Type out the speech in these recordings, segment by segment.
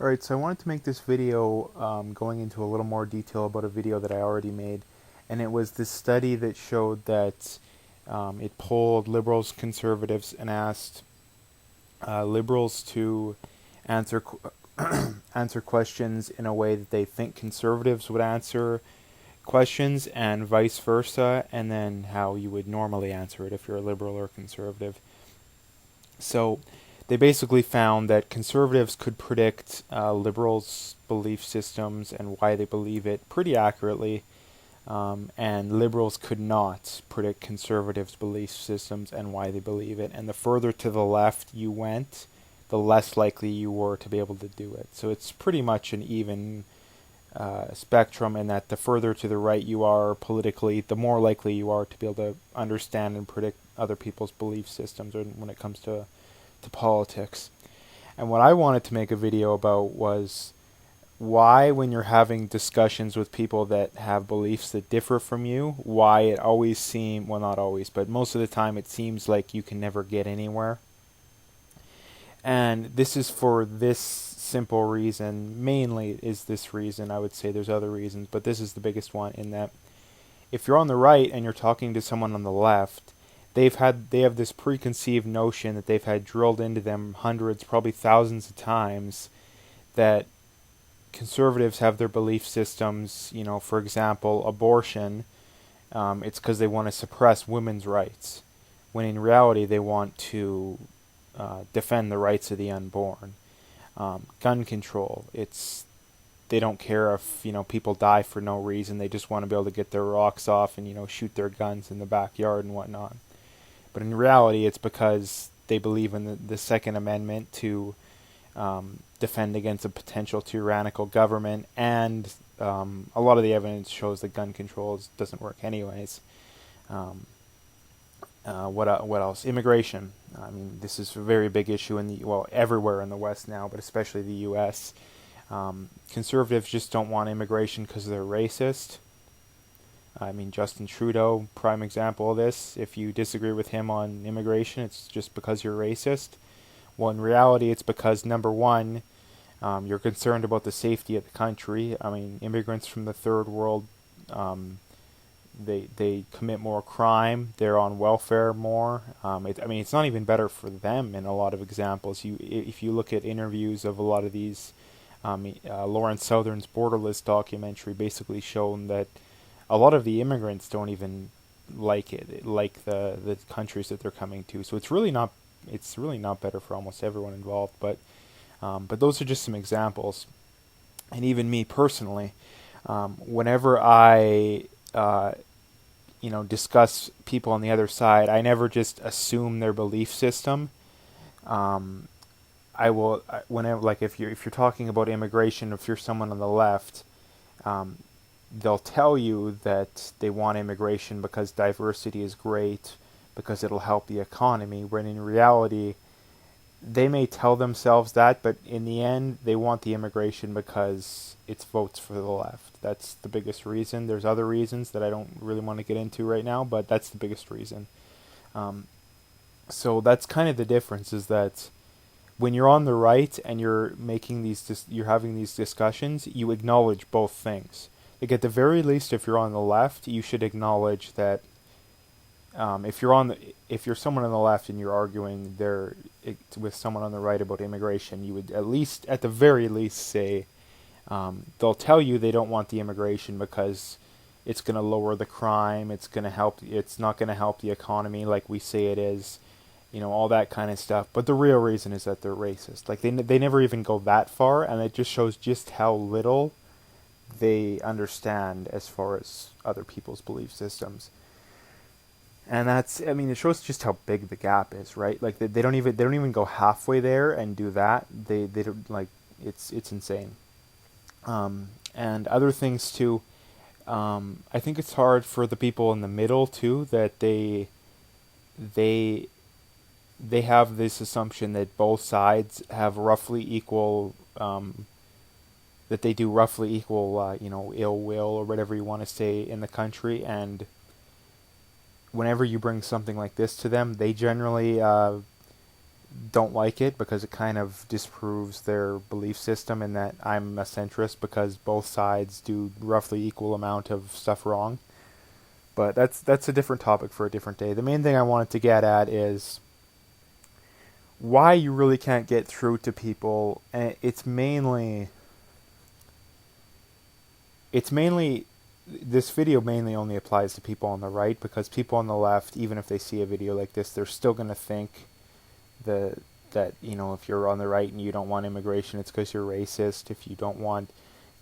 Alright, so I wanted to make this video going into a little more detail about a video that I already made. And it was this study that showed that it polled liberals, conservatives, and asked liberals to answer answer questions in a way that they think conservatives would answer questions, and vice versa, and then how you would normally answer it if you're a liberal or conservative. So they basically found that conservatives could predict liberals' belief systems and why they believe it pretty accurately, and liberals could not predict conservatives' belief systems and why they believe it. And the further to the left you went, the less likely you were to be able to do it. So it's pretty much an even spectrum, in that the further to the right you are politically, the more likely you are to be able to understand and predict other people's belief systems when it comes to politics. And what I wanted to make a video about was why, when you're having discussions with people that have beliefs that differ from you, why it always seems, well, not always, but most of the time it seems like you can never get anywhere. And this is for this simple reason. Mainly is this reason. I would say there's other reasons, but this is the biggest one, in that if you're on the right and you're talking to someone on the left, they have this preconceived notion that they've had drilled into them hundreds, probably thousands of times, that conservatives have their belief systems. For example, abortion. It's because they want to suppress women's rights, when in reality they want to defend the rights of the unborn. Gun control. They don't care if people die for no reason. They just want to be able to get their rocks off and shoot their guns in the backyard and whatnot. But in reality, it's because they believe in the Second Amendment to defend against a potential tyrannical government, and a lot of the evidence shows that gun control doesn't work anyways. What else? Immigration. I mean, this is a very big issue everywhere in the West now, but especially the U.S. Conservatives just don't want immigration because they're racist. I mean, Justin Trudeau, prime example of this. If you disagree with him on immigration, it's just because you're racist. Well, in reality, it's because, number one, you're concerned about the safety of the country. I mean, immigrants from the third world, they commit more crime. They're on welfare more. It's not even better for them in a lot of examples. If you look at interviews of a lot of these, Lawrence Southern's Borderless documentary basically shown that a lot of the immigrants don't even like the countries that they're coming to. So it's really not better for almost everyone involved. But those are just some examples. And even me personally, whenever I discuss people on the other side, I never just assume their belief system. Whenever, like, if you're talking about immigration, if you're someone on the left, they'll tell you that they want immigration because diversity is great, because it'll help the economy, when in reality, they may tell themselves that, but in the end, they want the immigration because it's votes for the left. That's the biggest reason. There's other reasons that I don't really want to get into right now, but that's the biggest reason. So that's kind of the difference, is that when you're on the right and you're having these discussions, you acknowledge both things. Like, at the very least, if you're on the left, you should acknowledge that if you're someone on the left and you're arguing with someone on the right about immigration, you would at the very least say, they'll tell you they don't want the immigration because it's going to lower the crime, it's not going to help the economy like we say it is, all that kind of stuff. But the real reason is that they're racist. Like, they never even go that far, and it just shows just how little they understand as far as other people's belief systems. And it shows just how big the gap is, right? Like, they don't even go halfway there and do that. They don't, like, it's insane. And other things too. I think it's hard for the people in the middle too, that they have this assumption that both sides have roughly equal, that they do roughly equal, ill will, or whatever you want to say, in the country. And whenever you bring something like this to them, they generally don't like it because it kind of disproves their belief system in that I'm a centrist because both sides do roughly equal amount of stuff wrong. But that's a different topic for a different day. The main thing I wanted to get at is why you really can't get through to people, and it's mainly this video mainly only applies to people on the right, because people on the left, even if they see a video like this, they're still going to think the that if you're on the right and you don't want immigration, it's because you're racist. If you don't want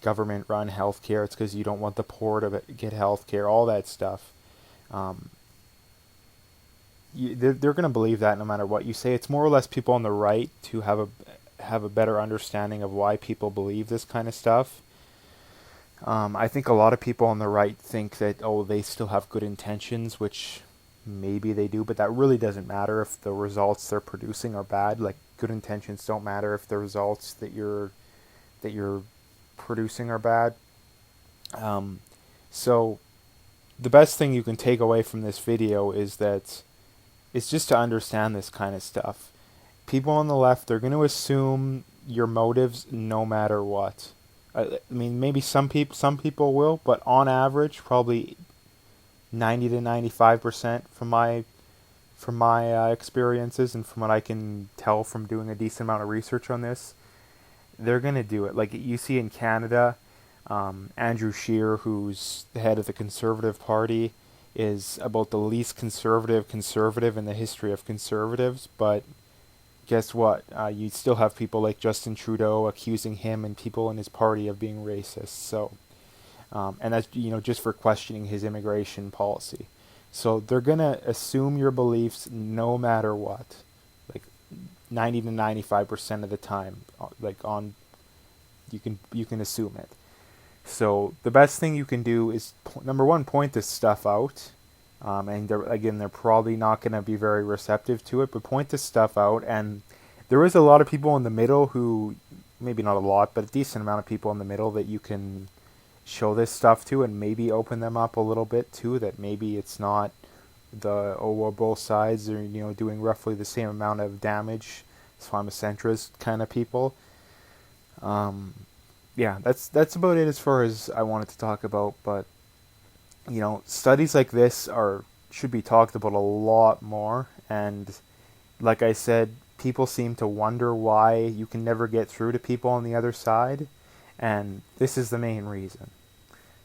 government run healthcare, it's because you don't want the poor to get healthcare. All that stuff. Um, they're going to believe that no matter what you say. It's more or less people on the right to have a better understanding of why people believe this kind of stuff. I think a lot of people on the right think that, oh, they still have good intentions, which maybe they do, but that really doesn't matter if the results they're producing are bad. Like, good intentions don't matter if the results that you're producing are bad. So the best thing you can take away from this video is that it's just to understand this kind of stuff. People on the left, they're going to assume your motives no matter what. I mean, maybe some people will, but on average, probably 90 to 95% from my experiences and from what I can tell from doing a decent amount of research on this, they're gonna do it. Like you see in Canada, Andrew Scheer, who's the head of the Conservative Party, is about the least conservative in the history of conservatives, but guess what? You still have people like Justin Trudeau accusing him and people in his party of being racist. So, and that's just for questioning his immigration policy. So they're gonna assume your beliefs no matter what, like 90 to 95% of the time. Like you can assume it. So the best thing you can do is number one, point this stuff out. And they're probably not going to be very receptive to it, but point this stuff out. And there is a lot of people in the middle who, maybe not a lot, but a decent amount of people in the middle that you can show this stuff to and maybe open them up a little bit too, that maybe it's not well, both sides are, doing roughly the same amount of damage. So I'm a centrist kind of people. Yeah, that's about it as far as I wanted to talk about, but studies like this should be talked about a lot more. And like I said, people seem to wonder why you can never get through to people on the other side, and this is the main reason.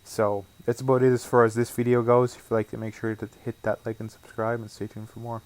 So that's about it as far as this video goes. If you'd like to, make sure to hit that like and subscribe, and stay tuned for more.